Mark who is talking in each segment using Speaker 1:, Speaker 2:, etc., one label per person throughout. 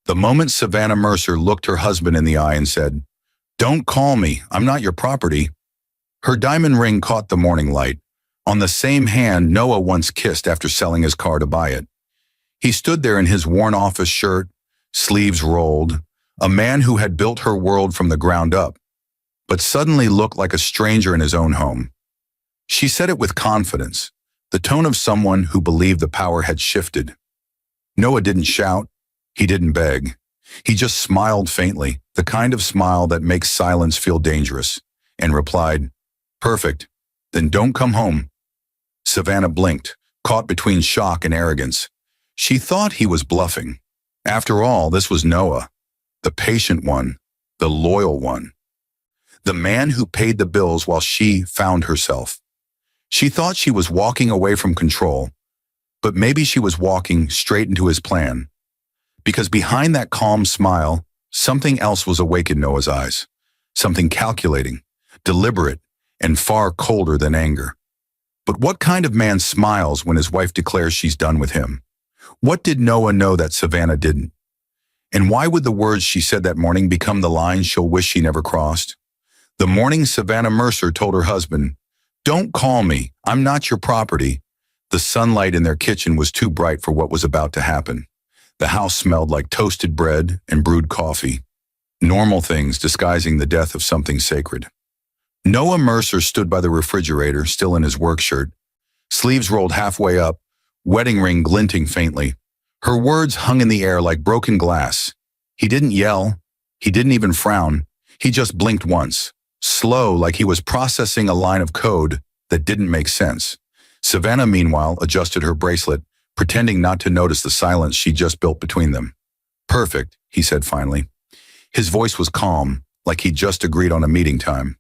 Speaker 1: The moment Savannah Mercer looked her husband in the eye and said, "Don't call me, I'm not your property," her diamond ring caught the morning light, on the same hand Noah once kissed after selling his car to buy it. He stood there in his worn office shirt, sleeves rolled, a man who had built her world from the ground up, but suddenly looked like a stranger in his own home. She said it with confidence, the tone of someone who believed the power had shifted. Noah didn't shout, he didn't beg. He just smiled faintly, the kind of smile that makes silence feel dangerous, and replied, "Perfect, then don't come home." Savannah blinked, caught between shock and arrogance. She thought he was bluffing. After all, this was Noah, the patient one, the loyal one, the man who paid the bills while she found herself. She thought she was walking away from control, but maybe she was walking straight into his plan. Because behind that calm smile, something else was awake in Noah's eyes, something calculating, deliberate, and far colder than anger. But what kind of man smiles when his wife declares she's done with him? What did Noah know that Savannah didn't? And why would the words she said that morning become the lines she'll wish she never crossed? The morning Savannah Mercer told her husband, "Don't call me, I'm not your property," the sunlight in their kitchen was too bright for what was about to happen. The house smelled like toasted bread and brewed coffee, normal things disguising the death of something sacred. Noah Mercer stood by the refrigerator, still in his work shirt, sleeves rolled halfway up, wedding ring glinting faintly. Her words hung in the air like broken glass. He didn't yell. He didn't even frown. He just blinked once, slow like he was processing a line of code that didn't make sense. Savannah, meanwhile, adjusted her bracelet, pretending not to notice the silence she just built between them. "Perfect," he said finally. His voice was calm, like he'd just agreed on a meeting time.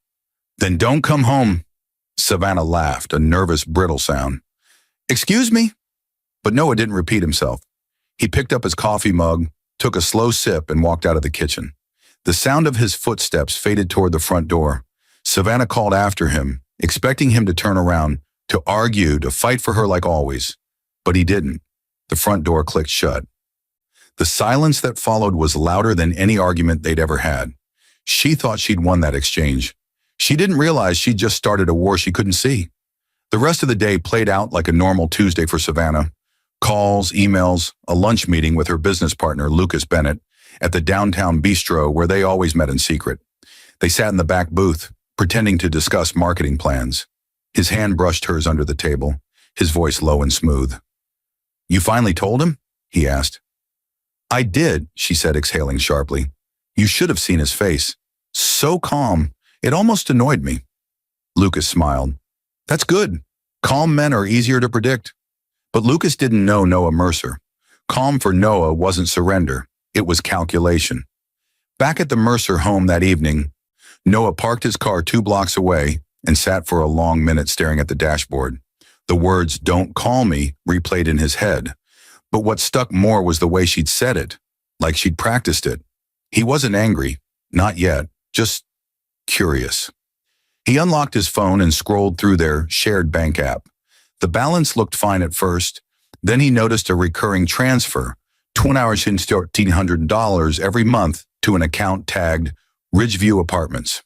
Speaker 1: "Then don't come home." Savannah laughed, a nervous, brittle sound. "Excuse me?" But Noah didn't repeat himself. He picked up his coffee mug, took a slow sip, and walked out of the kitchen. The sound of his footsteps faded toward the front door. Savannah called after him, expecting him to turn around, to argue, to fight for her like always. But he didn't. The front door clicked shut. The silence that followed was louder than any argument they'd ever had. She thought she'd won that exchange. She didn't realize she'd just started a war she couldn't see. The rest of the day played out like a normal Tuesday for Savannah. Calls, emails, a lunch meeting with her business partner, Lucas Bennett, at the downtown bistro where they always met in secret. They sat in the back booth, pretending to discuss marketing plans. His hand brushed hers under the table, his voice low and smooth. "You finally told him?" he asked. "I did," she said, exhaling sharply. "You should have seen his face. So calm, it almost annoyed me." Lucas smiled. "That's good. Calm men are easier to predict." But Lucas didn't know Noah Mercer. Calm for Noah wasn't surrender. It was calculation. Back at the Mercer home that evening, Noah parked his car 2 blocks away and sat for a long minute staring at the dashboard. The words, "Don't call me," replayed in his head. But what stuck more was the way she'd said it, like she'd practiced it. He wasn't angry, not yet, just curious. He unlocked his phone and scrolled through their shared bank app. The balance looked fine at first. Then he noticed a recurring transfer, $2,100 every month, to an account tagged Ridgeview Apartments.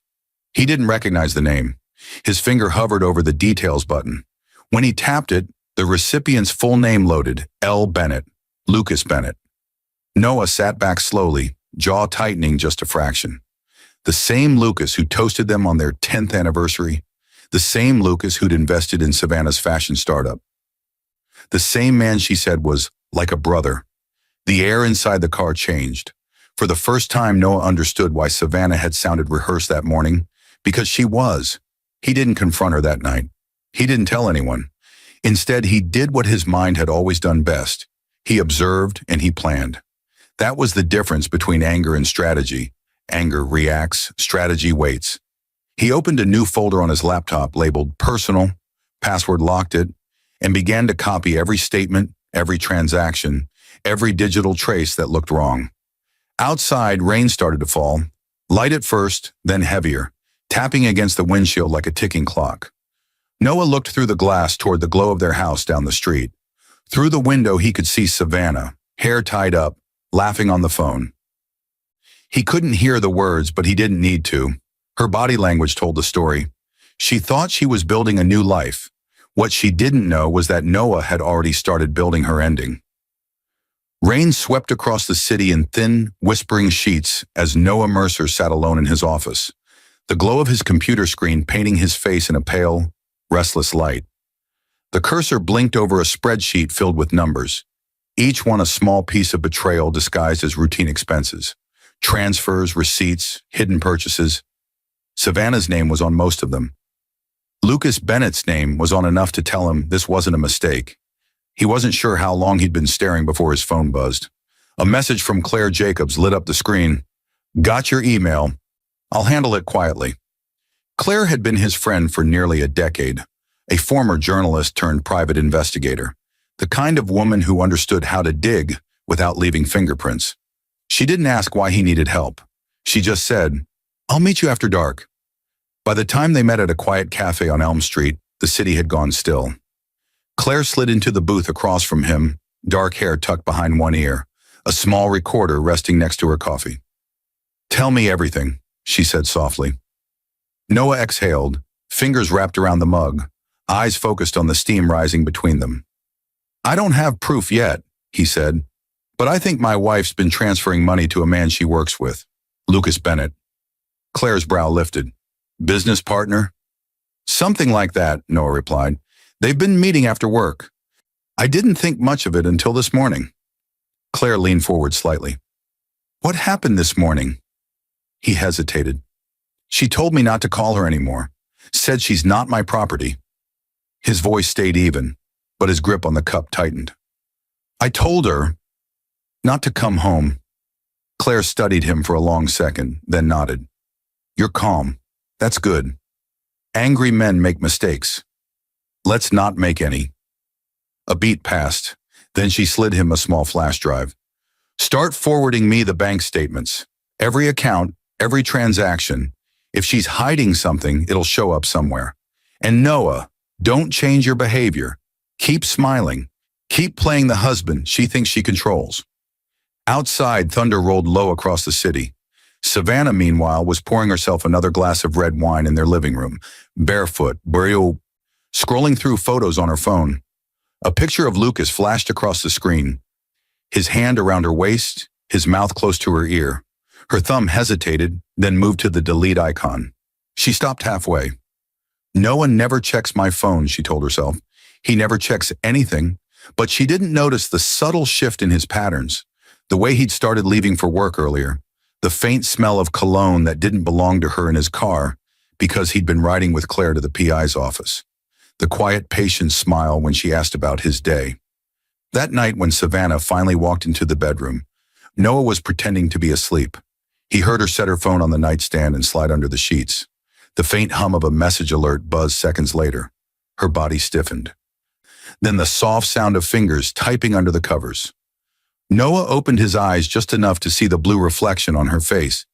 Speaker 1: He didn't recognize the name. His finger hovered over the details button. When he tapped it, the recipient's full name loaded, L. Bennett, Lucas Bennett. Noah sat back slowly, jaw tightening just a fraction. The same Lucas who toasted them on their 10th anniversary. The same Lucas who'd invested in Savannah's fashion startup. The same man she said was like a brother. The air inside the car changed. For the first time, Noah understood why Savannah had sounded rehearsed that morning. Because she was. He didn't confront her that night. He didn't tell anyone. Instead, he did what his mind had always done best. He observed and he planned. That was the difference between anger and strategy. Anger reacts, strategy waits. He opened a new folder on his laptop labeled Personal, password locked it, and began to copy every statement, every transaction, every digital trace that looked wrong. Outside, rain started to fall, light at first, then heavier, tapping against the windshield like a ticking clock. Noah looked through the glass toward the glow of their house down the street. Through the window, he could see Savannah, hair tied up, laughing on the phone. He couldn't hear the words, but he didn't need to. Her body language told the story. She thought she was building a new life. What she didn't know was that Noah had already started building her ending. Rain swept across the city in thin, whispering sheets as Noah Mercer sat alone in his office, the glow of his computer screen painting his face in a pale, restless light. The cursor blinked over a spreadsheet filled with numbers, each one a small piece of betrayal disguised as routine expenses. Transfers, receipts, hidden purchases. Savannah's name was on most of them. Lucas Bennett's name was on enough to tell him this wasn't a mistake. He wasn't sure how long he'd been staring before his phone buzzed. A message from Claire Jacobs lit up the screen. "Got your email. I'll handle it quietly." Claire had been his friend for nearly a decade, a former journalist turned private investigator, the kind of woman who understood how to dig without leaving fingerprints. She didn't ask why he needed help. She just said, "I'll meet you after dark." By the time they met at a quiet cafe on Elm Street, the city had gone still. Claire slid into the booth across from him, dark hair tucked behind one ear, a small recorder resting next to her coffee. "Tell me everything," she said softly. Noah exhaled, fingers wrapped around the mug, eyes focused on the steam rising between them. "I don't have proof yet," he said, "but I think my wife's been transferring money to a man she works with, Lucas Bennett." Claire's brow lifted. "Business partner?" "Something like that," Noah replied. "They've been meeting after work. I didn't think much of it until this morning." Claire leaned forward slightly. "What happened this morning?" He hesitated. "She told me not to call her anymore. Said she's not my property." His voice stayed even, but his grip on the cup tightened. "I told her not to come home." Claire studied him for a long second, then nodded. "You're calm. That's good. Angry men make mistakes. Let's not make any." A beat passed. Then she slid him a small flash drive. "Start forwarding me the bank statements. Every account, every transaction. If she's hiding something, it'll show up somewhere. And Noah, don't change your behavior. Keep smiling. Keep playing the husband she thinks she controls." Outside, thunder rolled low across the city. Savannah, meanwhile, was pouring herself another glass of red wine in their living room, barefoot, scrolling through photos on her phone. A picture of Lucas flashed across the screen, his hand around her waist, his mouth close to her ear. Her thumb hesitated, then moved to the delete icon. She stopped halfway. "Noah never checks my phone," she told herself. "He never checks anything," but she didn't notice the subtle shift in his patterns, the way he'd started leaving for work earlier, the faint smell of cologne that didn't belong to her in his car because he'd been riding with Claire to the PI's office, the quiet, patient smile when she asked about his day. That night when Savannah finally walked into the bedroom, Noah was pretending to be asleep. He heard her set her phone on the nightstand and slide under the sheets. The faint hum of a message alert buzzed seconds later. Her body stiffened. Then the soft sound of fingers typing under the covers. Noah opened his eyes just enough to see the blue reflection on her face.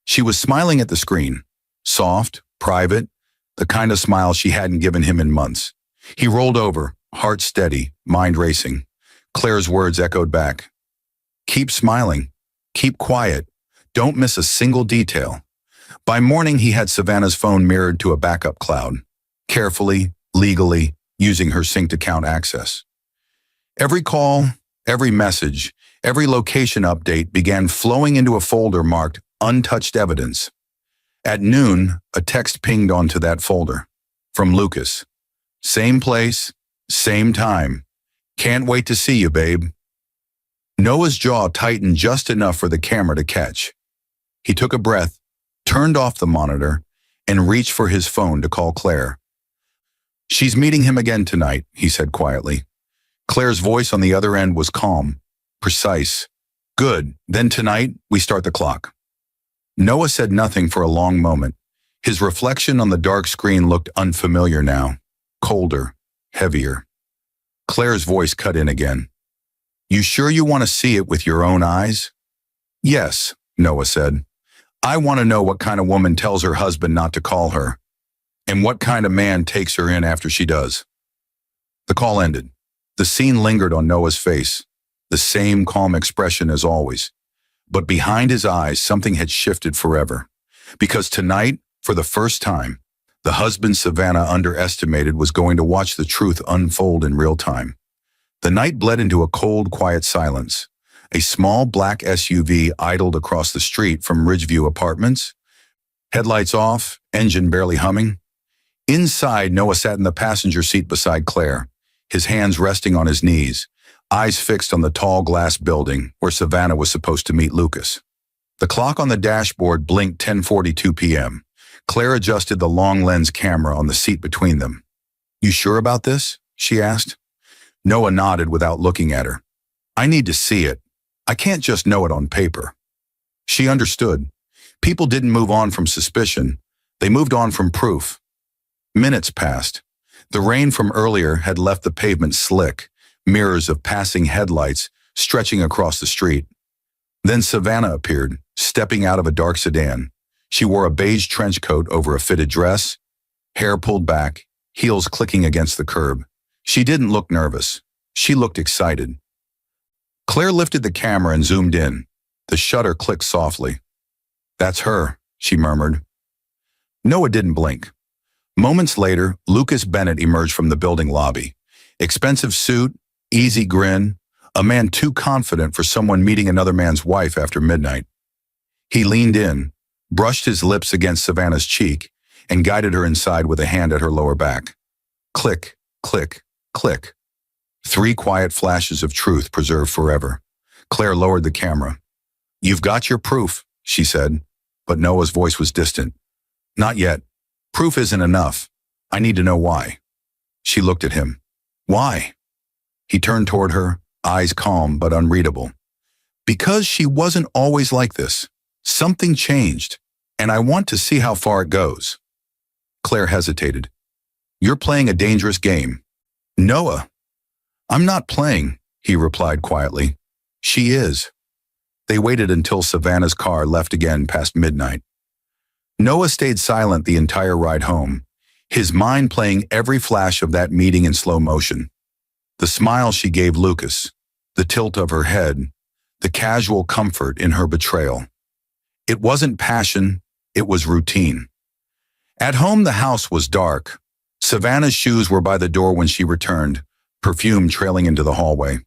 Speaker 1: She was smiling at the screen. Soft, private, the kind of smile she hadn't given him in months. He rolled over, heart steady, mind racing. Claire's words echoed back. "Keep smiling. Keep quiet. Don't miss a single detail." By morning, he had Savannah's phone mirrored to a backup cloud, carefully, legally, using her synced account access. Every call, every message, every location update began flowing into a folder marked untouched evidence. At noon, a text pinged onto that folder. From Lucas. "Same place, same time. Can't wait to see you, babe." Noah's jaw tightened just enough for the camera to catch. He took a breath, turned off the monitor, and reached for his phone to call Claire. "She's meeting him again tonight," he said quietly. Claire's voice on the other end was calm, precise. "Good, then tonight we start the clock." Noah said nothing for a long moment. His reflection on the dark screen looked unfamiliar now, colder, heavier. Claire's voice cut in again. "You sure you want to see it with your own eyes?" "Yes," Noah said. "I want to know what kind of woman tells her husband not to call her, and what kind of man takes her in after she does." The call ended. The scene lingered on Noah's face. the same calm expression as always. But behind his eyes, something had shifted forever. Because tonight, for the first time, the husband Savannah underestimated was going to watch the truth unfold in real time. The night bled into a cold, quiet silence. A small black SUV idled across the street from Ridgeview Apartments. Headlights off, engine barely humming. Inside, Noah sat in the passenger seat beside Claire, his hands resting on his knees, eyes fixed on the tall glass building where Savannah was supposed to meet Lucas. The clock on the dashboard blinked 10:42 p.m. Claire adjusted the long lens camera on the seat between them. "You sure about this?" she asked. Noah nodded without looking at her. "I need to see it. I can't just know it on paper." She understood. People didn't move on from suspicion. They moved on from proof. Minutes passed. The rain from earlier had left the pavement slick, mirrors of passing headlights stretching across the street. Then Savannah appeared, stepping out of a dark sedan. She wore a beige trench coat over a fitted dress, hair pulled back, heels clicking against the curb. She didn't look nervous. She looked excited. Claire lifted the camera and zoomed in. The shutter clicked softly. "That's her," she murmured. Noah didn't blink. Moments later, Lucas Bennett emerged from the building lobby. Expensive suit, easy grin, a man too confident for someone meeting another man's wife after midnight. He leaned in, brushed his lips against Savannah's cheek, and guided her inside with a hand at her lower back. Click, click, click. 3 quiet flashes of truth preserved forever. Claire lowered the camera. "You've got your proof," she said, but Noah's voice was distant. "Not yet. Proof isn't enough. I need to know why." She looked at him. "Why?" He turned toward her, eyes calm but unreadable. "Because she wasn't always like this. Something changed, and I want to see how far it goes." Claire hesitated. "You're playing a dangerous game." "Noah." "I'm not playing," he replied quietly. "She is." They waited until Savannah's car left again past midnight. Noah stayed silent the entire ride home, his mind playing every flash of that meeting in slow motion. The smile she gave Lucas, the tilt of her head, the casual comfort in her betrayal. It wasn't passion, it was routine. At home, the house was dark. Savannah's shoes were by the door when she returned, perfume trailing into the hallway.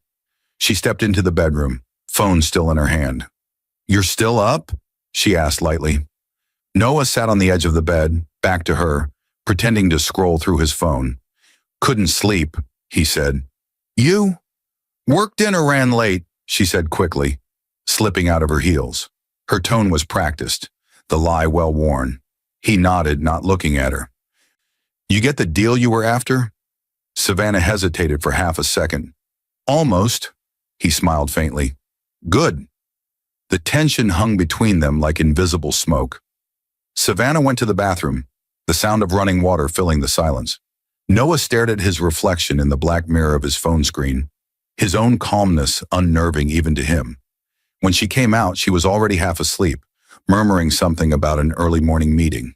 Speaker 1: She stepped into the bedroom, phone still in her hand. "You're still up?" she asked lightly. Noah sat on the edge of the bed, back to her, pretending to scroll through his phone. "Couldn't sleep," he said. "You?" "Work dinner ran late," she said quickly, slipping out of her heels. Her tone was practiced, the lie well worn. He nodded, not looking at her. "You get the deal you were after?" Savannah hesitated for half a second. "Almost," he smiled faintly. "Good." The tension hung between them like invisible smoke. Savannah went to the bathroom, the sound of running water filling the silence. Noah stared at his reflection in the black mirror of his phone screen, his own calmness unnerving even to him. When she came out, she was already half asleep, murmuring something about an early morning meeting.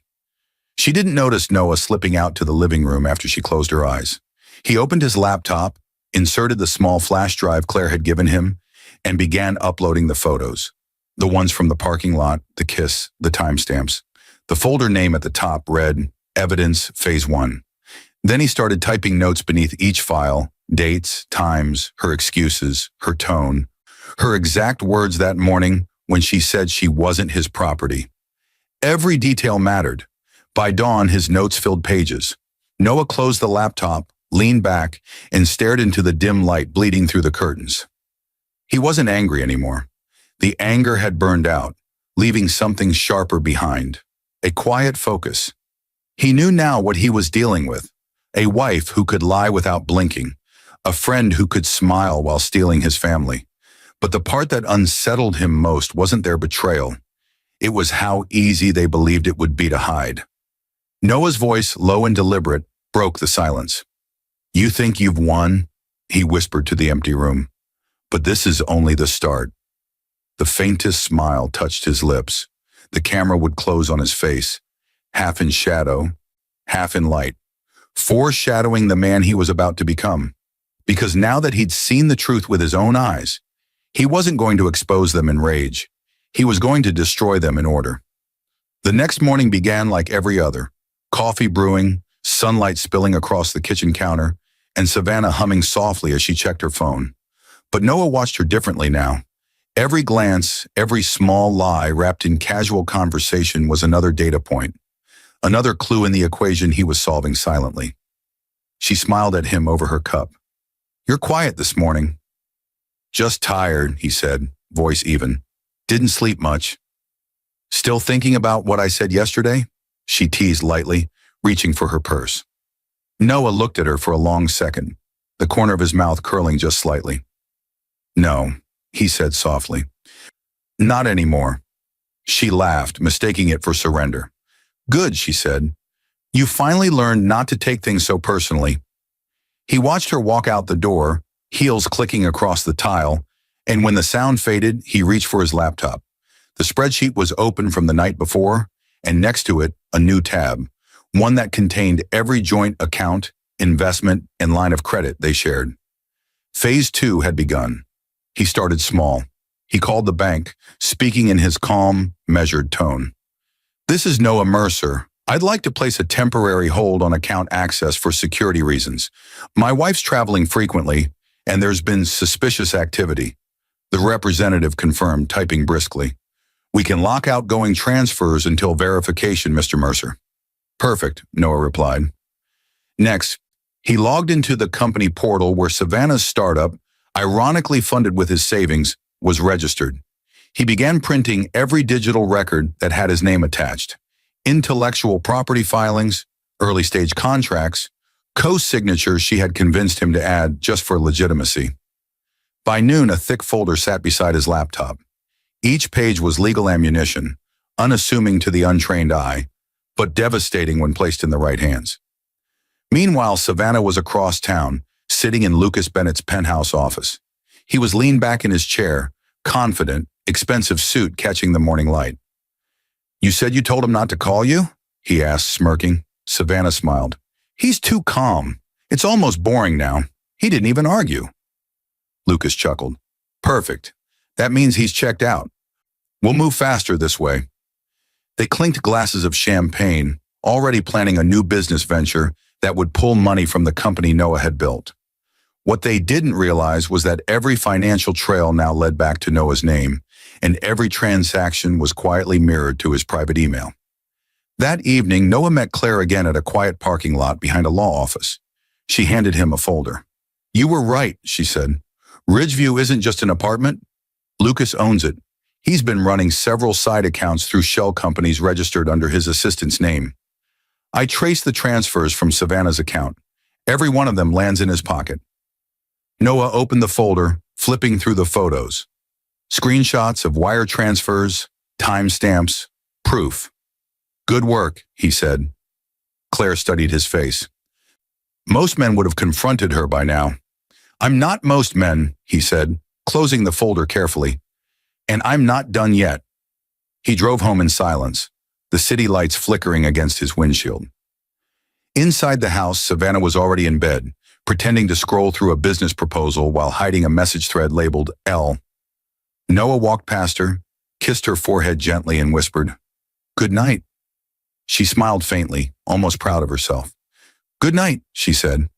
Speaker 1: She didn't notice Noah slipping out to the living room after she closed her eyes. He opened his laptop, inserted the small flash drive Claire had given him, and began uploading the photos. The ones from the parking lot, the kiss, the timestamps. The folder name at the top read, Evidence, Phase 1. Then he started typing notes beneath each file, dates, times, her excuses, her tone, her exact words that morning when she said she wasn't his property. Every detail mattered. By dawn, his notes filled pages. Noah closed the laptop, leaned back, and stared into the dim light bleeding through the curtains. He wasn't angry anymore. The anger had burned out, leaving something sharper behind. A quiet focus. He knew now what he was dealing with. A wife who could lie without blinking. A friend who could smile while stealing his family. But the part that unsettled him most wasn't their betrayal. It was how easy they believed it would be to hide. Noah's voice, low and deliberate, broke the silence. "You think you've won?" he whispered to the empty room. "But this is only the start." The faintest smile touched his lips. The camera would close on his face, half in shadow, half in light, foreshadowing the man he was about to become. Because now that he'd seen the truth with his own eyes, He wasn't going to expose them in rage. He was going to destroy them in order. The next morning began like every other. Coffee brewing, sunlight spilling across the kitchen counter, and Savannah humming softly as she checked her phone. But Noah watched her differently now. Every glance, every small lie wrapped in casual conversation was another data point, another clue in the equation he was solving silently. She smiled at him over her cup. "You're quiet this morning." "Just tired," he said, voice even. "Didn't sleep much." "Still thinking about what I said yesterday?" she teased lightly, reaching for her purse. Noah looked at her for a long second, the corner of his mouth curling just slightly. "No," he said softly. "Not anymore." She laughed, mistaking it for surrender. "Good," she said. "You finally learned not to take things so personally." He watched her walk out the door, heels clicking across the tile, and when the sound faded, he reached for his laptop. The spreadsheet was open from the night before, and next to it, a new tab, one that contained every joint account, investment, and line of credit they shared. Phase 2 had begun. He started small. He called the bank, speaking in his calm, measured tone. "This is Noah Mercer. I'd like to place a temporary hold on account access for security reasons. My wife's traveling frequently, and there's been suspicious activity." The representative confirmed, typing briskly. "We can lock outgoing transfers until verification, Mr. Mercer." "Perfect," Noah replied. Next, he logged into the company portal where Savannah's startup, ironically funded with his savings, was registered. He began printing every digital record that had his name attached. Intellectual property filings, early-stage contracts, co-signatures she had convinced him to add just for legitimacy. By noon, a thick folder sat beside his laptop. Each page was legal ammunition, unassuming to the untrained eye, but devastating when placed in the right hands. Meanwhile, Savannah was across town, sitting in Lucas Bennett's penthouse office. He was leaned back in his chair, confident, expensive suit catching the morning light. "You said you told him not to call you?" he asked, smirking. Savannah smiled. "He's too calm. It's almost boring now. He didn't even argue." Lucas chuckled. "Perfect. That means he's checked out. We'll move faster this way." They clinked glasses of champagne, already planning a new business venture that would pull money from the company Noah had built. What they didn't realize was that every financial trail now led back to Noah's name, and every transaction was quietly mirrored to his private email. That evening, Noah met Claire again at a quiet parking lot behind a law office. She handed him a folder. "You were right," she said. "Ridgeview isn't just an apartment. Lucas owns it. He's been running several side accounts through shell companies registered under his assistant's name. I traced the transfers from Savannah's account. Every one of them lands in his pocket." Noah opened the folder, flipping through the photos. Screenshots of wire transfers, timestamps, proof. "Good work," he said. Claire studied his face. Most men would have confronted her by now. "I'm not most men," he said, closing the folder carefully. "And I'm not done yet." He drove home in silence, the city lights flickering against his windshield. Inside the house, Savannah was already in bed, pretending to scroll through a business proposal while hiding a message thread labeled L. Noah walked past her, kissed her forehead gently, and whispered, "Good night." She smiled faintly, almost proud of herself. "Good night," she said.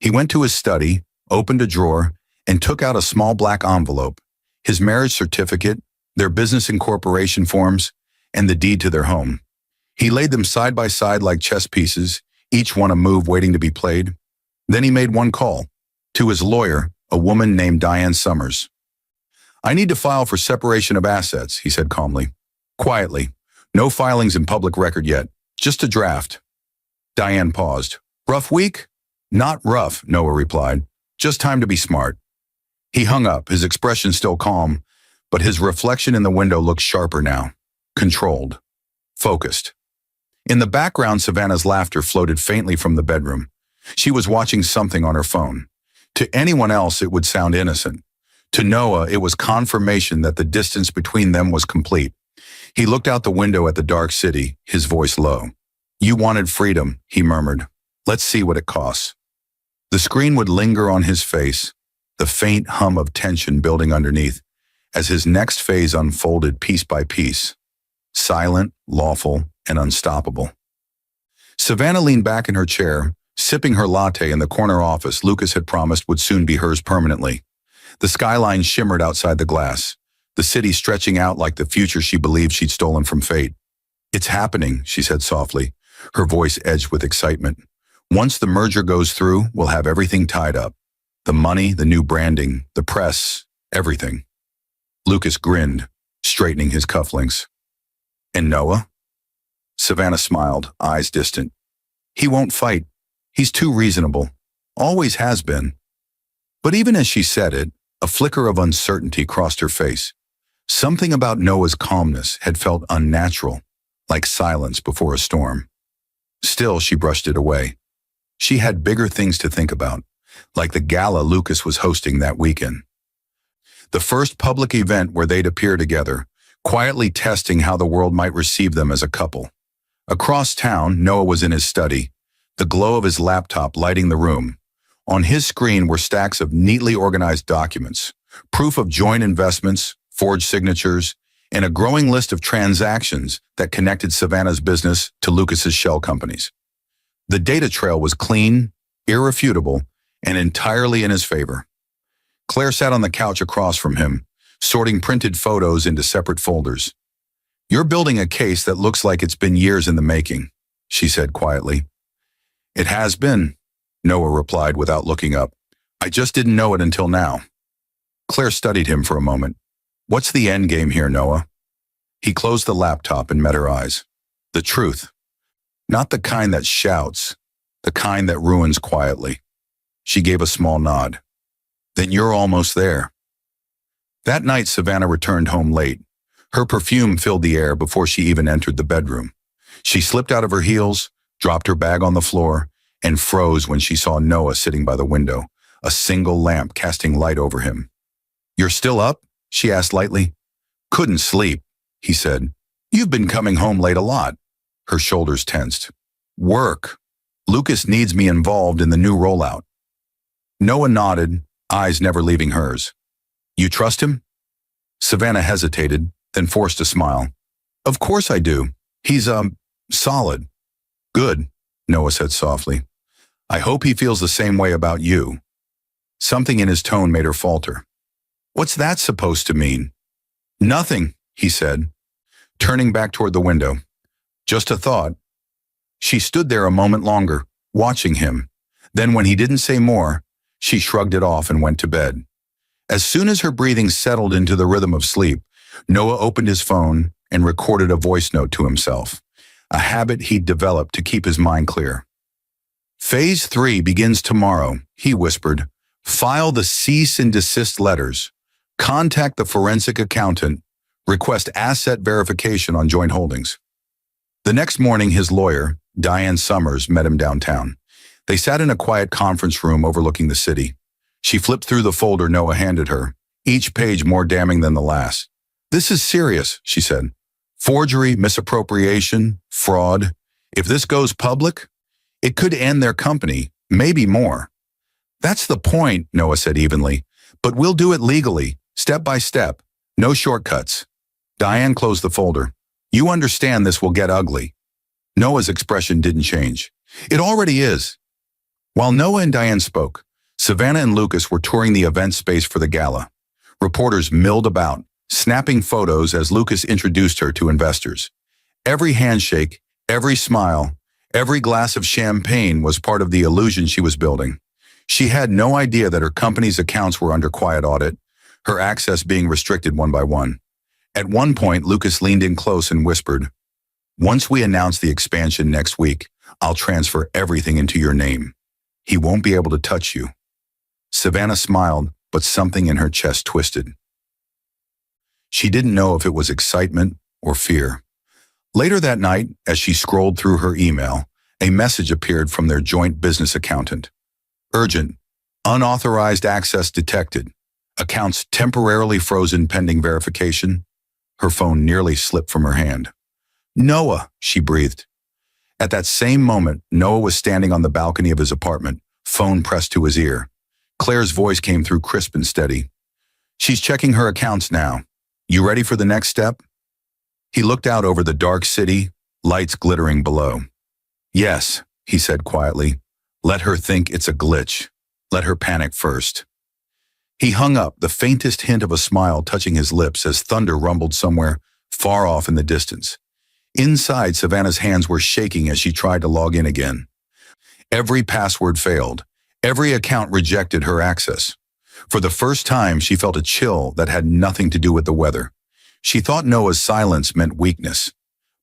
Speaker 1: He went to his study, opened a drawer, and took out a small black envelope, his marriage certificate, their business incorporation forms, and the deed to their home. He laid them side by side like chess pieces, each one a move waiting to be played. Then he made one call, to his lawyer, a woman named Diane Summers. "I need to file for separation of assets," he said calmly. "Quietly. No filings in public record yet. Just a draft." Diane paused. "Rough week?" "Not rough," Noah replied. "Just time to be smart." He hung up, his expression still calm, but his reflection in the window looked sharper now, controlled, focused. In the background, Savannah's laughter floated faintly from the bedroom. She was watching something on her phone. To anyone else, it would sound innocent. To Noah, it was confirmation that the distance between them was complete. He looked out the window at the dark city, his voice low. "You wanted freedom," he murmured. "Let's see what it costs." The screen would linger on his face, the faint hum of tension building underneath, as his next phase unfolded piece by piece, silent, lawful, and unstoppable. Savannah leaned back in her chair, sipping her latte in the corner office Lucas had promised would soon be hers permanently. The skyline shimmered outside the glass, the city stretching out like the future she believed she'd stolen from fate. "It's happening," she said softly, her voice edged with excitement. "Once the merger goes through, we'll have everything tied up. The money, the new branding, the press, everything." Lucas grinned, straightening his cufflinks. "And Noah?" Savannah smiled, eyes distant. "He won't fight. He's too reasonable. Always has been." But even as she said it, a flicker of uncertainty crossed her face. Something about Noah's calmness had felt unnatural, like silence before a storm. Still, she brushed it away. She had bigger things to think about, like the gala Lucas was hosting that weekend. The first public event where they'd appear together, quietly testing how the world might receive them as a couple. Across town, Noah was in his study, the glow of his laptop lighting the room. On his screen were stacks of neatly organized documents, proof of joint investments, forged signatures, and a growing list of transactions that connected Savannah's business to Lucas's shell companies. The data trail was clean, irrefutable, and entirely in his favor. Claire sat on the couch across from him, sorting printed photos into separate folders. "You're building a case that looks like it's been years in the making," she said quietly. "It has been," Noah replied without looking up. "I just didn't know it until now." Claire studied him for a moment. "What's the end game here, Noah?" He closed the laptop and met her eyes. "The truth. Not the kind that shouts, the kind that ruins quietly." She gave a small nod. "Then you're almost there." That night, Savannah returned home late. Her perfume filled the air before she even entered the bedroom. She slipped out of her heels, dropped her bag on the floor, and froze when she saw Noah sitting by the window, a single lamp casting light over him. "You're still up?" she asked lightly. "Couldn't sleep," he said. "You've been coming home late a lot." Her shoulders tensed. "Work. Lucas needs me involved in the new rollout." Noah nodded, eyes never leaving hers. "You trust him?" Savannah hesitated, then forced a smile. "Of course I do. He's, solid." "Good," Noah said softly. "I hope he feels the same way about you." Something in his tone made her falter. "What's that supposed to mean?" "Nothing," he said, turning back toward the window. "Just a thought." She stood there a moment longer, watching him. Then when he didn't say more, she shrugged it off and went to bed. As soon as her breathing settled into the rhythm of sleep, Noah opened his phone and recorded a voice note to himself, a habit he'd developed to keep his mind clear. "Phase 3 begins tomorrow," he whispered. "File the cease and desist letters. Contact the forensic accountant. Request asset verification on joint holdings." The next morning, his lawyer, Diane Summers, met him downtown. They sat in a quiet conference room overlooking the city. She flipped through the folder Noah handed her, each page more damning than the last. "This is serious," she said. "Forgery, misappropriation, fraud. If this goes public, it could end their company, maybe more." "That's the point," Noah said evenly. "But we'll do it legally, step by step. No shortcuts." Diane closed the folder. "You understand this will get ugly." Noah's expression didn't change. "It already is." While Noah and Diane spoke, Savannah and Lucas were touring the event space for the gala. Reporters milled about, snapping photos as Lucas introduced her to investors. Every handshake, every smile, every glass of champagne was part of the illusion she was building. She had no idea that her company's accounts were under quiet audit, her access being restricted one by one. At one point, Lucas leaned in close and whispered, "Once we announce the expansion next week, I'll transfer everything into your name. He won't be able to touch you." Savannah smiled, but something in her chest twisted. She didn't know if it was excitement or fear. Later that night, as she scrolled through her email, a message appeared from their joint business accountant. "Urgent. Unauthorized access detected. Accounts temporarily frozen pending verification." Her phone nearly slipped from her hand. "Noah," she breathed. At that same moment, Noah was standing on the balcony of his apartment, phone pressed to his ear. Claire's voice came through crisp and steady. She's checking her accounts now. You ready for the next step? He looked out over the dark city, lights glittering below. Yes, he said quietly. Let her think it's a glitch. Let her panic first. He hung up, the faintest hint of a smile touching his lips as thunder rumbled somewhere far off in the distance. Inside, Savannah's hands were shaking as she tried to log in again. Every password failed. Every account rejected her access. For the first time, she felt a chill that had nothing to do with the weather. She thought Noah's silence meant weakness.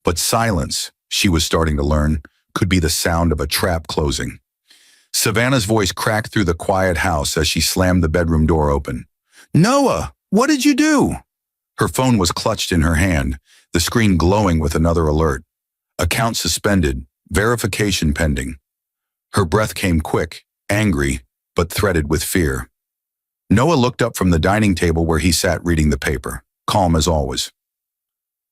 Speaker 1: But silence, she was starting to learn, could be the sound of a trap closing. Savannah's voice cracked through the quiet house as she slammed the bedroom door open. Noah, what did you do? Her phone was clutched in her hand, the screen glowing with another alert. Account suspended, verification pending. Her breath came quick, angry, but threaded with fear. Noah looked up from the dining table where he sat reading the paper, calm as always.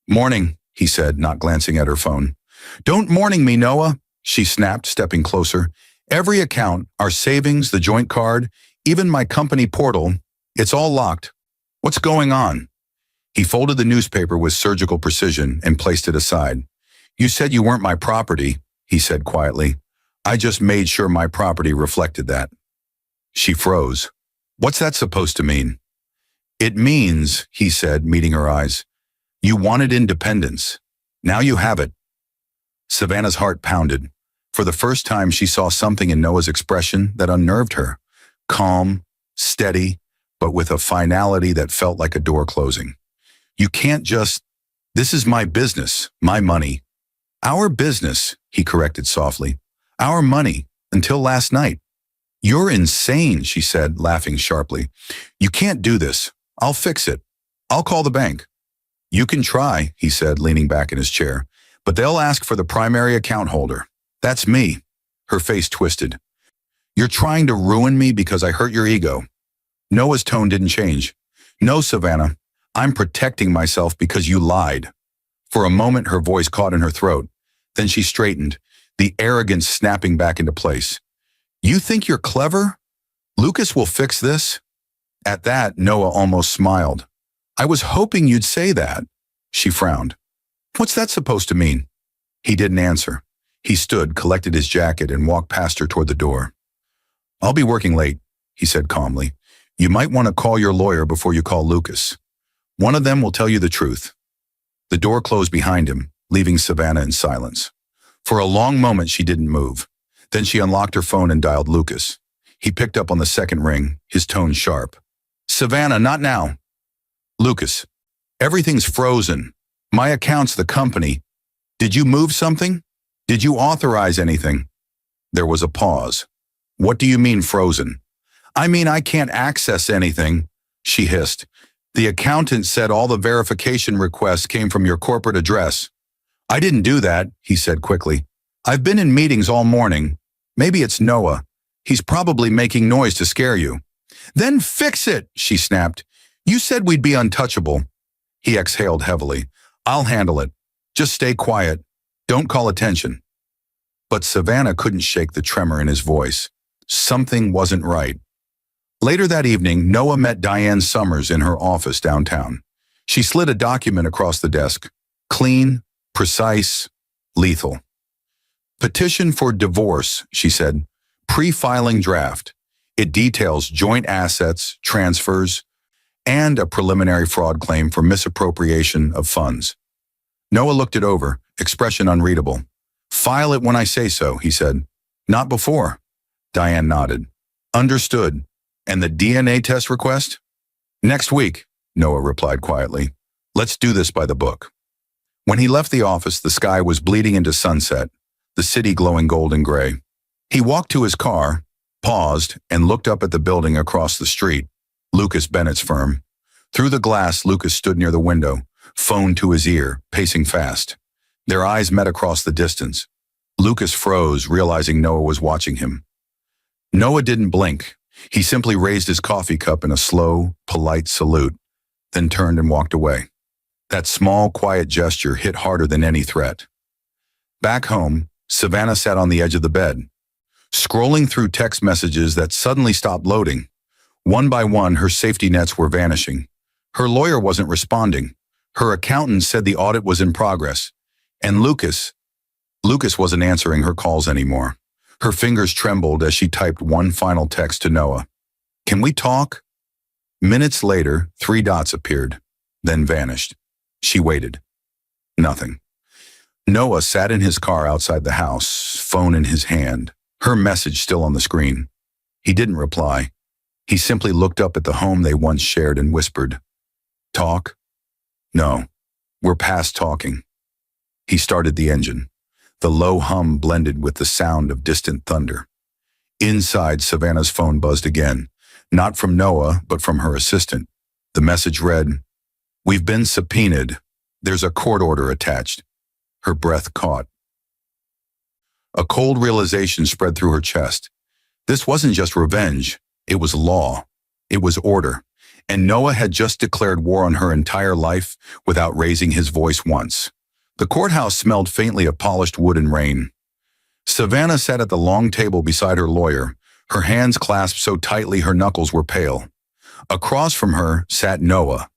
Speaker 1: Morning, he said, not glancing at her phone. Don't morning me, Noah, she snapped, stepping closer. Every account, our savings, the joint card, even my company portal, it's all locked. What's going on? He folded the newspaper with surgical precision and placed it aside. You said you weren't my property, he said quietly. I just made sure my property reflected that. She froze. What's that supposed to mean? It means, he said, meeting her eyes, you wanted independence. Now you have it. Savannah's heart pounded. For the first time, she saw something in Noah's expression that unnerved her. Calm, steady, but with a finality that felt like a door closing. You can't just, this is my business, my money. Our business, he corrected softly. Our money, until last night. You're insane, she said, laughing sharply. You can't do this. I'll fix it. I'll call the bank. You can try, he said, leaning back in his chair, but they'll ask for the primary account holder. That's me. Her face twisted. You're trying to ruin me because I hurt your ego. Noah's tone didn't change. No, Savannah, I'm protecting myself because you lied. For a moment, her voice caught in her throat. Then she straightened, the arrogance snapping back into place. You think you're clever? Lucas will fix this? At that, Noah almost smiled. I was hoping you'd say that. She frowned. What's that supposed to mean? He didn't answer. He stood, collected his jacket, and walked past her toward the door. I'll be working late, he said calmly. You might want to call your lawyer before you call Lucas. One of them will tell you the truth. The door closed behind him, leaving Savannah in silence. For a long moment, she didn't move. Then she unlocked her phone and dialed Lucas. He picked up on the second ring, his tone sharp. Savannah, not now. Lucas, everything's frozen. My account's the company. Did you move something? Did you authorize anything? There was a pause. What do you mean frozen? I mean I can't access anything, she hissed. The accountant said all the verification requests came from your corporate address. I didn't do that, he said quickly. I've been in meetings all morning. Maybe it's Noah. He's probably making noise to scare you. Then fix it, she snapped. You said we'd be untouchable. He exhaled heavily. I'll handle it. Just stay quiet. Don't call attention. But Savannah couldn't shake the tremor in his voice. Something wasn't right. Later that evening, Noah met Diane Summers in her office downtown. She slid a document across the desk. Clean, precise, lethal. Petition for divorce, she said. Pre-filing draft. It details joint assets, transfers, and a preliminary fraud claim for misappropriation of funds. Noah looked it over, expression unreadable. File it when I say so, he said. Not before. Diane nodded. Understood. And the DNA test request? Next week, Noah replied quietly. Let's do this by the book. When he left the office, the sky was bleeding into sunset, the city glowing gold and gray. He walked to his car, paused, and looked up at the building across the street, Lucas Bennett's firm. Through the glass, Lucas stood near the window, phone to his ear, pacing fast. Their eyes met across the distance. Lucas froze, realizing Noah was watching him. Noah didn't blink. He simply raised his coffee cup in a slow, polite salute, then turned and walked away. That small, quiet gesture hit harder than any threat. Back home, Savannah sat on the edge of the bed, scrolling through text messages that suddenly stopped loading. One by one, her safety nets were vanishing. Her lawyer wasn't responding. Her accountant said the audit was in progress. And Lucas wasn't answering her calls anymore. Her fingers trembled as she typed one final text to Noah. "Can we talk?" Minutes later, 3 dots appeared, then vanished. She waited. Nothing. Noah sat in his car outside the house, phone in his hand, her message still on the screen. He didn't reply. He simply looked up at the home they once shared and whispered, "Talk? No, we're past talking." He started the engine. The low hum blended with the sound of distant thunder. Inside, Savannah's phone buzzed again, not from Noah, but from her assistant. The message read, "We've been subpoenaed. There's a court order attached." Her breath caught. A cold realization spread through her chest. This wasn't just revenge. It was law. It was order. And Noah had just declared war on her entire life without raising his voice once. The courthouse smelled faintly of polished wood and rain. Savannah sat at the long table beside her lawyer, her hands clasped so tightly her knuckles were pale. Across from her sat Noah,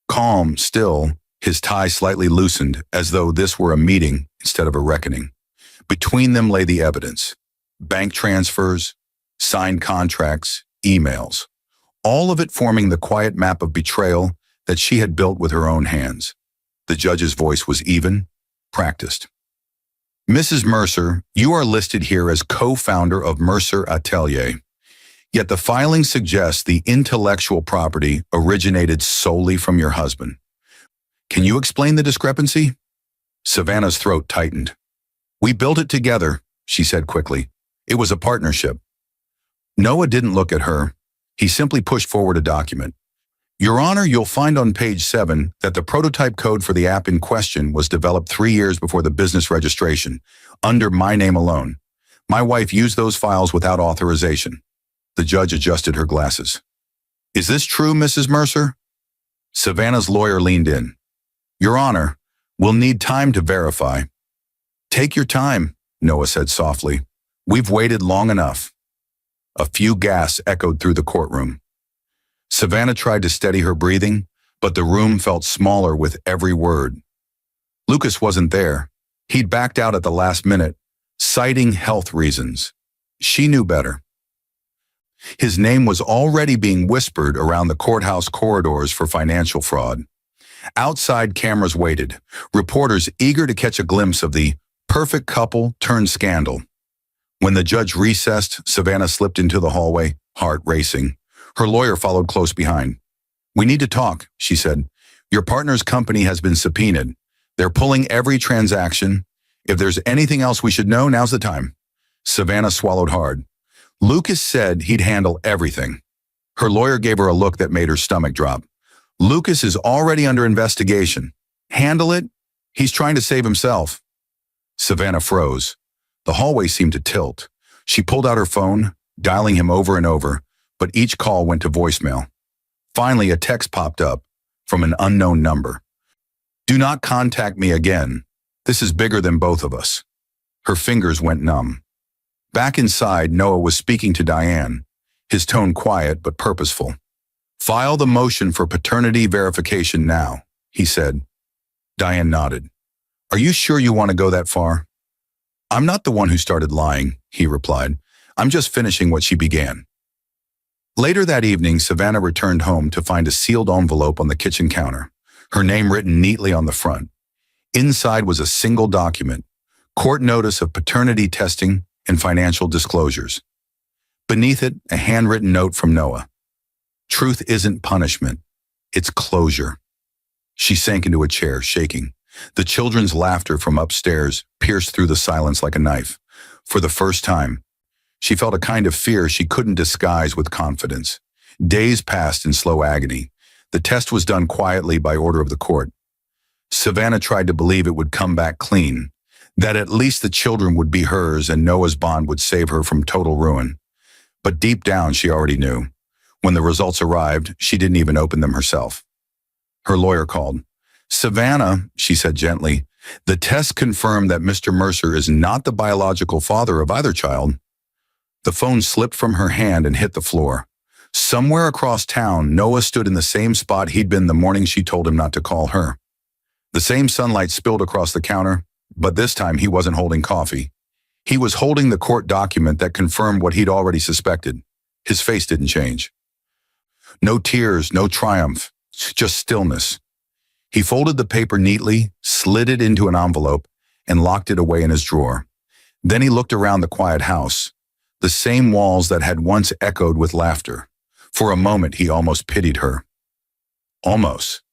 Speaker 1: calm, still, his tie slightly loosened, as though this were a meeting instead of a reckoning. Between them lay the evidence: bank transfers, signed contracts, emails, all of it forming the quiet map of betrayal that she had built with her own hands. The judge's voice was even, practiced. "Mrs. Mercer, you are listed here as co-founder of Mercer Atelier. Yet the filing suggests the intellectual property originated solely from your husband. Can you explain the discrepancy?" Savannah's throat tightened. "We built it together," she said quickly. "It was a partnership." Noah didn't look at her. He simply pushed forward a document. "Your Honor, you'll find on page 7 that the prototype code for the app in question was developed 3 years before the business registration, under my name alone. My wife used those files without authorization." The judge adjusted her glasses. "Is this true, Mrs. Mercer?" Savannah's lawyer leaned in. "Your Honor, we'll need time to verify." "Take your time," Noah said softly. "We've waited long enough." A few gasps echoed through the courtroom. Savannah tried to steady her breathing, but the room felt smaller with every word. Lucas wasn't there. He'd backed out at the last minute, citing health reasons. She knew better. His name was already being whispered around the courthouse corridors for financial fraud. Outside, cameras waited, reporters eager to catch a glimpse of the perfect couple turned scandal. When the judge recessed, Savannah slipped into the hallway, heart racing. Her lawyer followed close behind. "We need to talk," she said. "Your partner's company has been subpoenaed. They're pulling every transaction. If there's anything else we should know, now's the time." Savannah swallowed hard. Lucas said he'd handle everything. Her lawyer gave her a look that made her stomach drop. "Lucas is already under investigation. Handle it? He's trying to save himself." Savannah froze. The hallway seemed to tilt. She pulled out her phone, dialing him over and over, but each call went to voicemail. Finally, a text popped up from an unknown number. "Do not contact me again. This is bigger than both of us." Her fingers went numb. Back inside, Noah was speaking to Diane, his tone quiet but purposeful. "File the motion for paternity verification now," he said. Diane nodded. "Are you sure you want to go that far?" "I'm not the one who started lying," he replied. "I'm just finishing what she began." Later that evening, Savannah returned home to find a sealed envelope on the kitchen counter, her name written neatly on the front. Inside was a single document, court notice of paternity testing and financial disclosures. Beneath it, a handwritten note from Noah. "Truth isn't punishment, it's closure." She sank into a chair, shaking. The children's laughter from upstairs pierced through the silence like a knife. For the first time, she felt a kind of fear she couldn't disguise with confidence. Days passed in slow agony. The test was done quietly by order of the court. Savannah tried to believe it would come back clean, that at least the children would be hers and Noah's bond would save her from total ruin. But deep down, she already knew. When the results arrived, she didn't even open them herself. Her lawyer called. "Savannah," she said gently, "the test confirmed that Mr. Mercer is not the biological father of either child." The phone slipped from her hand and hit the floor. Somewhere across town, Noah stood in the same spot he'd been the morning she told him not to call her. The same sunlight spilled across the counter, but this time he wasn't holding coffee. He was holding the court document that confirmed what he'd already suspected. His face didn't change. No tears, no triumph, just stillness. He folded the paper neatly, slid it into an envelope, and locked it away in his drawer. Then he looked around the quiet house, the same walls that had once echoed with laughter. For a moment, he almost pitied her. Almost.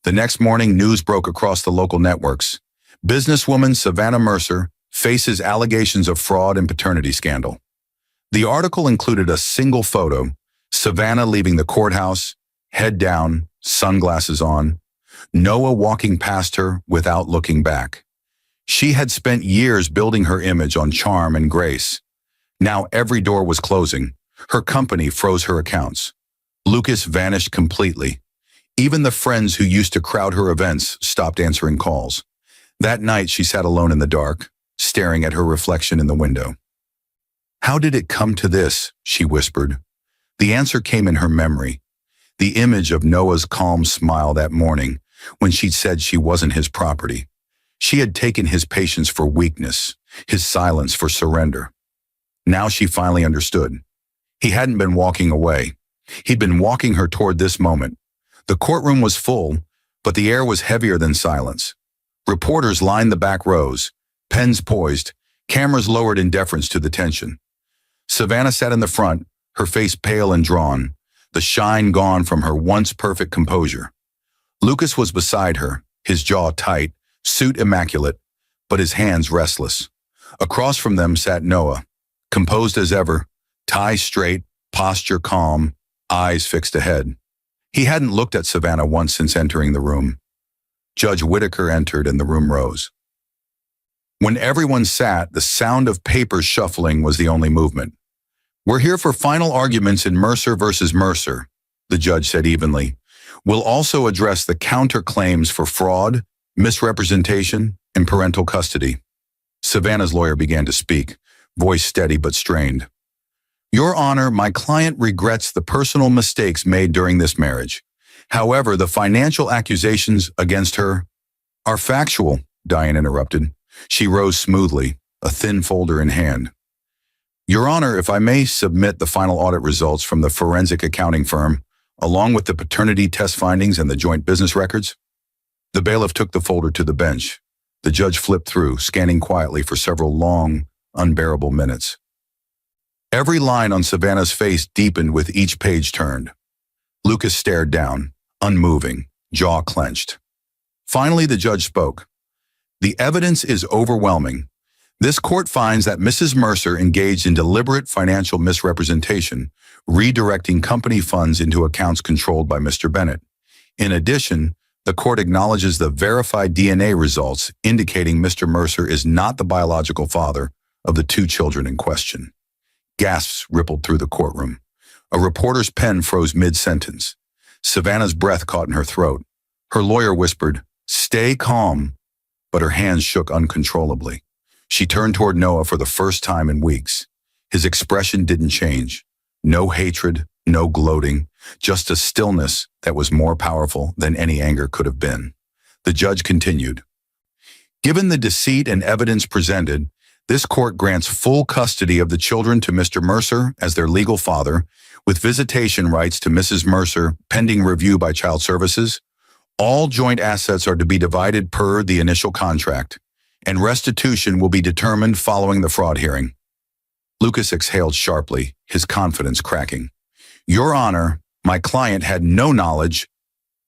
Speaker 1: The next morning, news broke across the local networks. Businesswoman Savannah Mercer faces allegations of fraud and paternity scandal. The article included a single photo, Savannah leaving the courthouse, head down, sunglasses on, Noah walking past her without looking back. She had spent years building her image on charm and grace. Now every door was closing. Her company froze her accounts. Lucas vanished completely. Even the friends who used to crowd her events stopped answering calls. That night, she sat alone in the dark, staring at her reflection in the window. "How did it come to this?" she whispered. The answer came in her memory. The image of Noah's calm smile that morning when she'd said she wasn't his property. She had taken his patience for weakness, his silence for surrender. Now she finally understood. He hadn't been walking away. He'd been walking her toward this moment. The courtroom was full, but the air was heavier than silence. Reporters lined the back rows, pens poised, cameras lowered in deference to the tension. Savannah sat in the front, her face pale and drawn, the shine gone from her once perfect composure. Lucas was beside her, his jaw tight, suit immaculate, but his hands restless. Across from them sat Noah, composed as ever, tie straight, posture calm, eyes fixed ahead. He hadn't looked at Savannah once since entering the room. Judge Whitaker entered and the room rose. When everyone sat, the sound of papers shuffling was the only movement. "We're here for final arguments in Mercer versus Mercer," the judge said evenly. "We'll also address the counterclaims for fraud, misrepresentation, and parental custody." Savannah's lawyer began to speak, voice steady but strained. "Your Honor, my client regrets the personal mistakes made during this marriage. However, the financial accusations against her are factual," Diane interrupted. She rose smoothly, a thin folder in hand. "Your Honor, if I may submit the final audit results from the forensic accounting firm, along with the paternity test findings and the joint business records?" The bailiff took the folder to the bench. The judge flipped through, scanning quietly for several long, unbearable minutes. Every line on Savannah's face deepened with each page turned. Lucas stared down, unmoving, jaw clenched. Finally, the judge spoke. "The evidence is overwhelming. This court finds that Mrs. Mercer engaged in deliberate financial misrepresentation, redirecting company funds into accounts controlled by Mr. Bennett. In addition, the court acknowledges the verified DNA results indicating Mr. Mercer is not the biological father of the two children in question." Gasps rippled through the courtroom. A reporter's pen froze mid-sentence. Savannah's breath caught in her throat. Her lawyer whispered, "Stay calm," but her hands shook uncontrollably. She turned toward Noah for the first time in weeks. His expression didn't change. No hatred, no gloating, just a stillness that was more powerful than any anger could have been. The judge continued, "Given the deceit and evidence presented, this court grants full custody of the children to Mr. Mercer as their legal father, with visitation rights to Mrs. Mercer pending review by Child Services. All joint assets are to be divided per the initial contract, and restitution will be determined following the fraud hearing." Lucas exhaled sharply, his confidence cracking. "Your Honor, my client had no knowledge."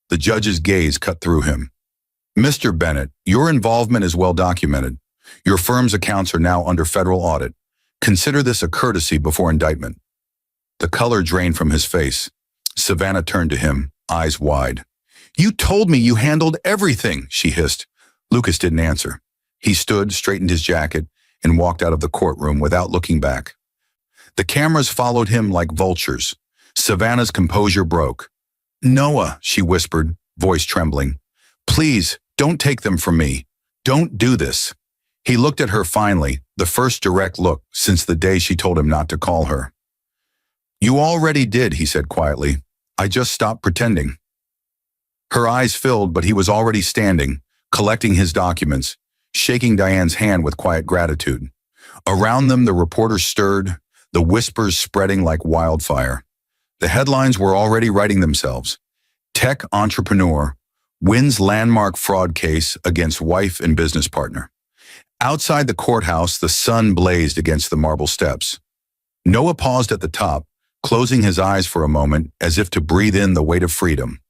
Speaker 1: The judge's gaze cut through him. "Mr. Bennett, your involvement is well documented. Your firm's accounts are now under federal audit. Consider this a courtesy before indictment." The color drained from his face. Savannah turned to him, eyes wide. "You told me you handled everything," she hissed. Lucas didn't answer. He stood, straightened his jacket, and walked out of the courtroom without looking back. The cameras followed him like vultures. Savannah's composure broke. "Noah," she whispered, voice trembling. "Please, don't take them from me. Don't do this." He looked at her finally, the first direct look since the day she told him not to call her. You already did, he said quietly. I just stopped pretending. Her eyes filled, but he was already standing, collecting his documents, shaking Diane's hand with quiet gratitude. Around them, the reporters stirred, the whispers spreading like wildfire. The headlines were already writing themselves. Tech entrepreneur wins landmark fraud case against wife and business partner. Outside the courthouse, the sun blazed against the marble steps. Noah paused at the top, closing his eyes for a moment as if to breathe in the weight of freedom.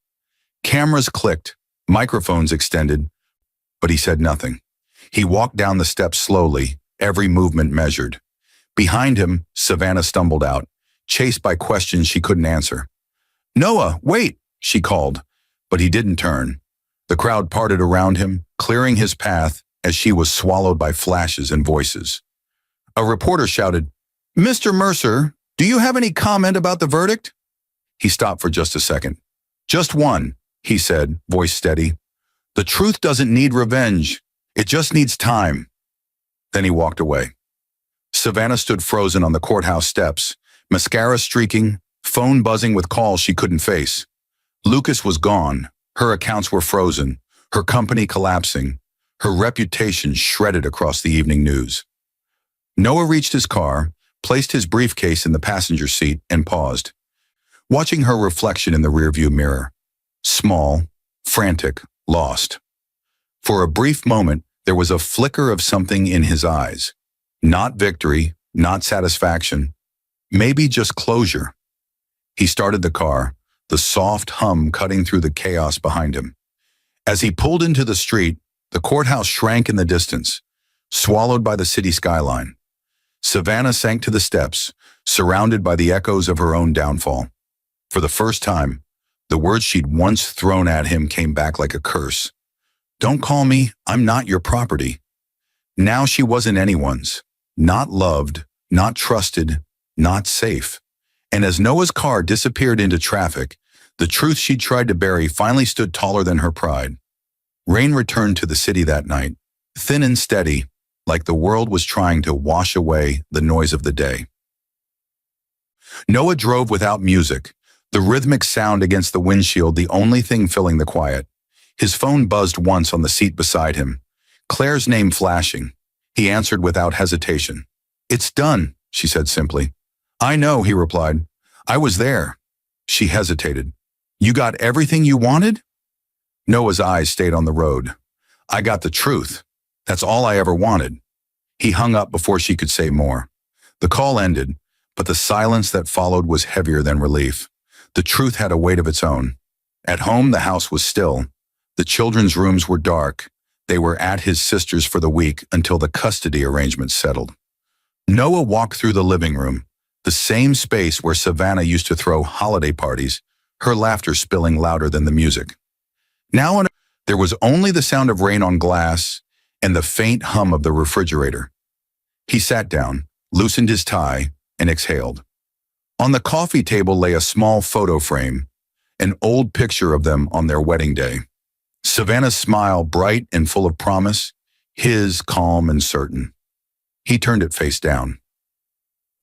Speaker 1: Cameras clicked, microphones extended, but he said nothing. He walked down the steps slowly, every movement measured. Behind him, Savannah stumbled out, chased by questions she couldn't answer. Noah, wait, she called, but he didn't turn. The crowd parted around him, clearing his path as she was swallowed by flashes and voices. A reporter shouted, Mr. Mercer, do you have any comment about the verdict? He stopped for just a second. Just one, he said, voice steady. The truth doesn't need revenge. It just needs time. Then he walked away. Savannah stood frozen on the courthouse steps, mascara streaking, phone buzzing with calls she couldn't face. Lucas was gone. Her accounts were frozen, her company collapsing, her reputation shredded across the evening news. Noah reached his car, placed his briefcase in the passenger seat, and paused, watching her reflection in the rearview mirror. Small, frantic, lost. For a brief moment, there was a flicker of something in his eyes. Not victory, not satisfaction, maybe just closure. He started the car, the soft hum cutting through the chaos behind him. As he pulled into the street, the courthouse shrank in the distance, swallowed by the city skyline. Savannah sank to the steps, surrounded by the echoes of her own downfall. For the first time, the words she'd once thrown at him came back like a curse. Don't call me, I'm not your property. Now she wasn't anyone's, not loved, not trusted, not safe. And as Noah's car disappeared into traffic, the truth she'd tried to bury finally stood taller than her pride. Rain returned to the city that night, thin and steady, like the world was trying to wash away the noise of the day. Noah drove without music, the rhythmic sound against the windshield the only thing filling the quiet. His phone buzzed once on the seat beside him, Claire's name flashing. He answered without hesitation. It's done, she said simply. I know, he replied. I was there. She hesitated. You got everything you wanted? Noah's eyes stayed on the road. I got the truth. That's all I ever wanted. He hung up before she could say more. The call ended, but the silence that followed was heavier than relief. The truth had a weight of its own. At home, the house was still. The children's rooms were dark. They were at his sister's for the week until the custody arrangements settled. Noah walked through the living room, the same space where Savannah used to throw holiday parties, her laughter spilling louder than the music. Now there was only the sound of rain on glass and the faint hum of the refrigerator. He sat down, loosened his tie, and exhaled. On the coffee table lay a small photo frame, an old picture of them on their wedding day. Savannah's smile bright and full of promise, his calm and certain. He turned it face down.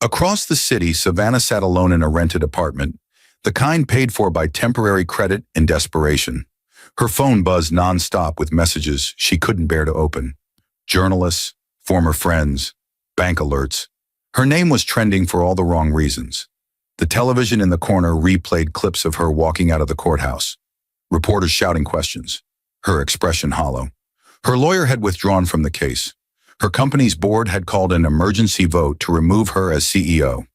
Speaker 1: Across the city, Savannah sat alone in a rented apartment, the kind paid for by temporary credit and desperation. Her phone buzzed nonstop with messages she couldn't bear to open. Journalists, former friends, bank alerts. Her name was trending for all the wrong reasons. The television in the corner replayed clips of her walking out of the courthouse. Reporters shouting questions, her expression hollow. Her lawyer had withdrawn from the case. Her company's board had called an emergency vote to remove her as CEO.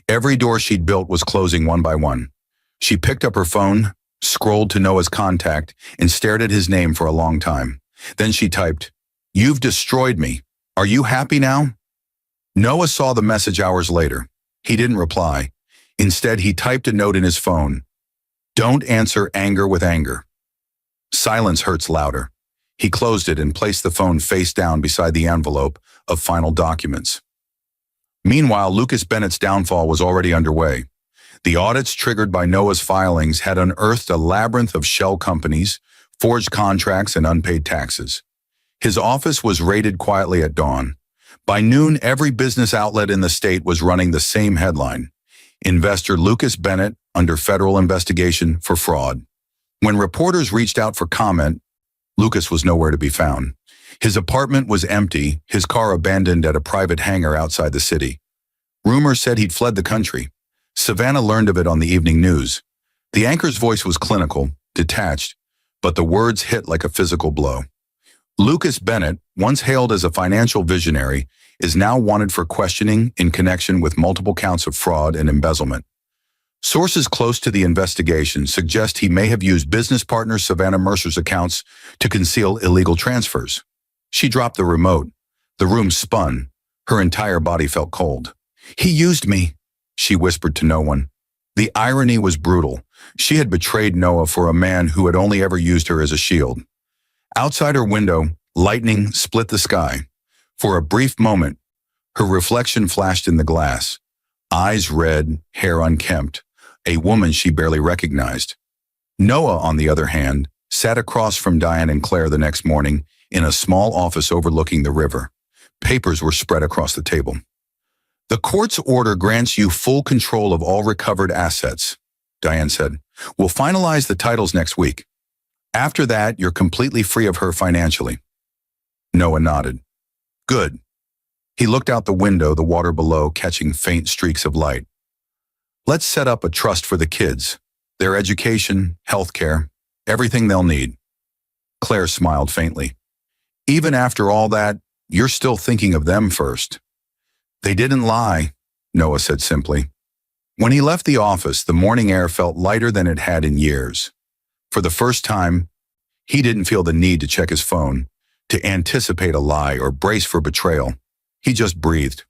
Speaker 1: Every door she'd built was closing one by one. She picked up her phone, scrolled to Noah's contact, and stared at his name for a long time. Then she typed, "You've destroyed me. Are you happy now?" Noah saw the message hours later. He didn't reply. Instead, he typed a note in his phone. "Don't answer anger with anger." Silence hurts louder. He closed it and placed the phone face down beside the envelope of final documents. Meanwhile, Lucas Bennett's downfall was already underway. The audits triggered by Noah's filings had unearthed a labyrinth of shell companies, forged contracts, and unpaid taxes. His office was raided quietly at dawn, By noon, every business outlet in the state was running the same headline: Investor Lucas Bennett under federal investigation for fraud. When reporters reached out for comment, Lucas was nowhere to be found. His apartment was empty, his car abandoned at a private hangar outside the city. Rumors said he'd fled the country. Savannah learned of it on the evening news. The anchor's voice was clinical, detached, but the words hit like a physical blow. Lucas Bennett, once hailed as a financial visionary, is now wanted for questioning in connection with multiple counts of fraud and embezzlement. Sources close to the investigation suggest he may have used business partner Savannah Mercer's accounts to conceal illegal transfers. She dropped the remote. The room spun. Her entire body felt cold. "He used me," she whispered to no one. The irony was brutal. She had betrayed Noah for a man who had only ever used her as a shield. Outside her window, lightning split the sky. For a brief moment, her reflection flashed in the glass. Eyes red, hair unkempt, a woman she barely recognized. Noah, on the other hand, sat across from Diane and Claire the next morning in a small office overlooking the river. Papers were spread across the table. "The court's order grants you full control of all recovered assets," Diane said. "We'll finalize the titles next week. After that, you're completely free of her financially." Noah nodded. "Good." He looked out the window, the water below catching faint streaks of light. "Let's set up a trust for the kids. Their education, healthcare, everything they'll need." Claire smiled faintly. "Even after all that, you're still thinking of them first." "They didn't lie," Noah said simply. When he left the office, the morning air felt lighter than it had in years. For the first time, he didn't feel the need to check his phone, to anticipate a lie or brace for betrayal. He just breathed.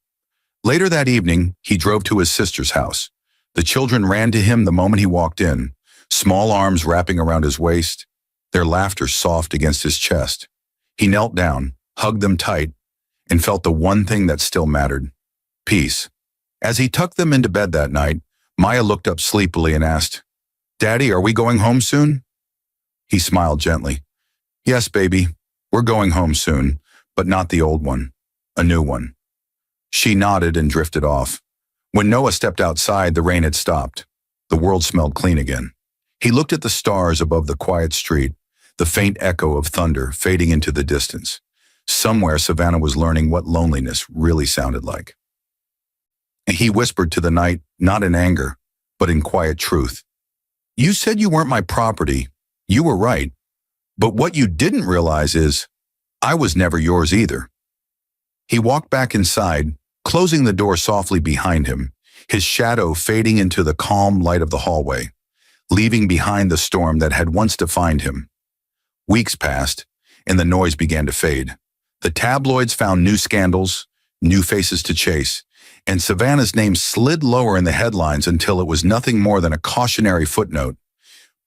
Speaker 1: Later that evening, he drove to his sister's house. The children ran to him the moment he walked in, small arms wrapping around his waist, their laughter soft against his chest. He knelt down, hugged them tight, and felt the one thing that still mattered: peace. As he tucked them into bed that night, Maya looked up sleepily and asked, "Daddy, are we going home soon?" He smiled gently. "Yes, baby, we're going home soon, but not the old one, a new one." She nodded and drifted off. When Noah stepped outside, the rain had stopped. The world smelled clean again. He looked at the stars above the quiet street, the faint echo of thunder fading into the distance. Somewhere, Savannah was learning what loneliness really sounded like. He whispered to the night, not in anger, but in quiet truth. "You said you weren't my property. You were right. But what you didn't realize is, I was never yours either." He walked back inside, closing the door softly behind him, his shadow fading into the calm light of the hallway, leaving behind the storm that had once defined him. Weeks passed, and the noise began to fade. The tabloids found new scandals, new faces to chase, and Savannah's name slid lower in the headlines until it was nothing more than a cautionary footnote.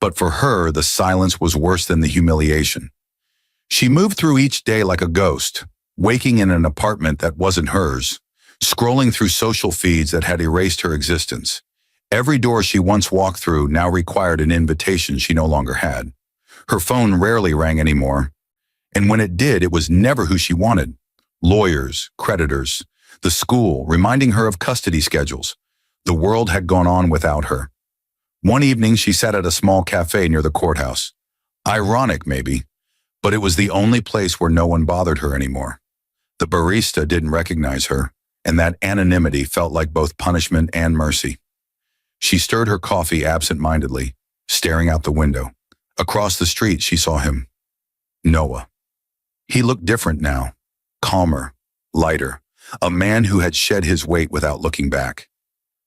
Speaker 1: But for her, the silence was worse than the humiliation. She moved through each day like a ghost, waking in an apartment that wasn't hers, scrolling through social feeds that had erased her existence. Every door she once walked through now required an invitation she no longer had. Her phone rarely rang anymore, and when it did, it was never who she wanted. Lawyers, creditors, the school, reminding her of custody schedules. The world had gone on without her. One evening, she sat at a small cafe near the courthouse. Ironic, maybe, but it was the only place where no one bothered her anymore. The barista didn't recognize her, and that anonymity felt like both punishment and mercy. She stirred her coffee absent-mindedly, staring out the window. Across the street, she saw him. Noah. He looked different now, calmer, lighter, a man who had shed his weight without looking back.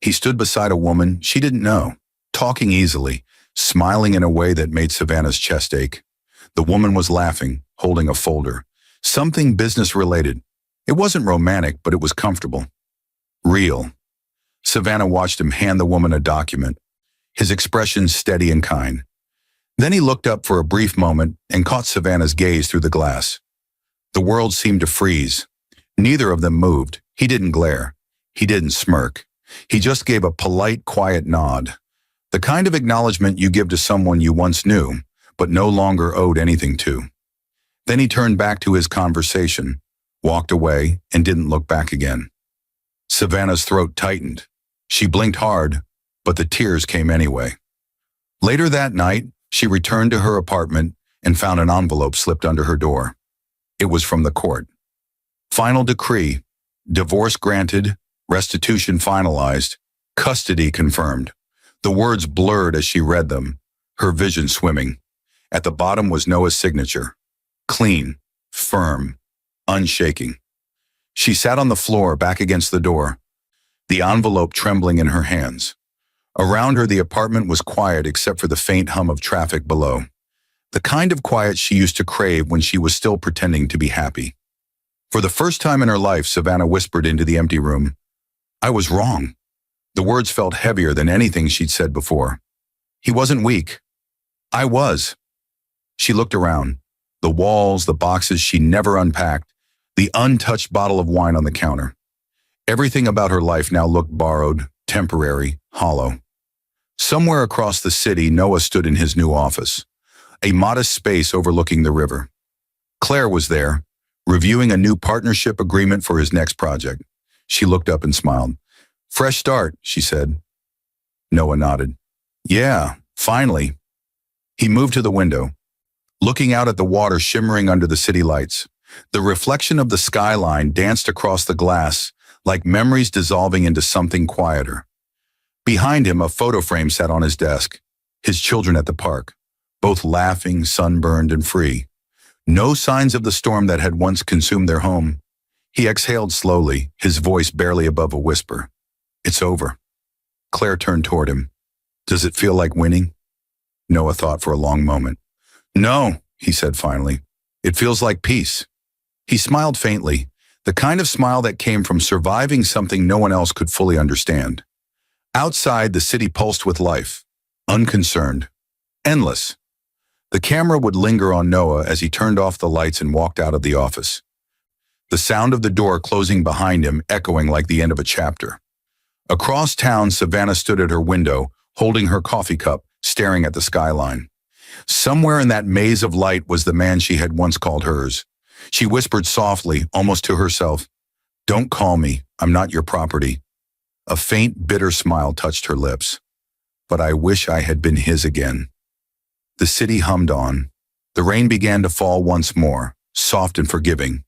Speaker 1: He stood beside a woman she didn't know, talking easily, smiling in a way that made Savannah's chest ache. The woman was laughing, holding a folder, something business-related. It wasn't romantic, but it was comfortable. Real. Savannah watched him hand the woman a document, his expression steady and kind. Then he looked up for a brief moment and caught Savannah's gaze through the glass. The world seemed to freeze. Neither of them moved. He didn't glare. He didn't smirk. He just gave a polite, quiet nod. The kind of acknowledgement you give to someone you once knew, but no longer owed anything to. Then he turned back to his conversation, walked away, and didn't look back again. Savannah's throat tightened. She blinked hard, but the tears came anyway. Later that night, she returned to her apartment and found an envelope slipped under her door. It was from the court. Final decree, divorce granted, restitution finalized, custody confirmed. The words blurred as she read them, her vision swimming. At the bottom was Noah's signature. Clean, firm, unshaking. She sat on the floor back against the door, the envelope trembling in her hands. Around her, the apartment was quiet except for the faint hum of traffic below. The kind of quiet she used to crave when she was still pretending to be happy. For the first time in her life, Savannah whispered into the empty room, "I was wrong." The words felt heavier than anything she'd said before. He wasn't weak. I was. She looked around. The walls, the boxes she never unpacked, the untouched bottle of wine on the counter. Everything about her life now looked borrowed, temporary, hollow. Somewhere across the city, Noah stood in his new office, a modest space overlooking the river. Claire was there, reviewing a new partnership agreement for his next project. She looked up and smiled. "Fresh start," she said. Noah nodded. "Yeah, finally." He moved to the window, looking out at the water shimmering under the city lights. The reflection of the skyline danced across the glass, like memories dissolving into something quieter. Behind him, a photo frame sat on his desk, his children at the park, both laughing, sunburned, and free. No signs of the storm that had once consumed their home. He exhaled slowly, his voice barely above a whisper. "It's over." Claire turned toward him. "Does it feel like winning?" Noah thought for a long moment. "No," he said finally. "It feels like peace." He smiled faintly, the kind of smile that came from surviving something no one else could fully understand. Outside, the city pulsed with life, unconcerned, endless. The camera would linger on Noah as he turned off the lights and walked out of the office. The sound of the door closing behind him echoing like the end of a chapter. Across town, Savannah stood at her window, holding her coffee cup, staring at the skyline. Somewhere in that maze of light was the man she had once called hers. She whispered softly, almost to herself, "Don't call me. I'm not your property." A faint, bitter smile touched her lips. "But I wish I had been his again." The city hummed on. The rain began to fall once more, soft and forgiving.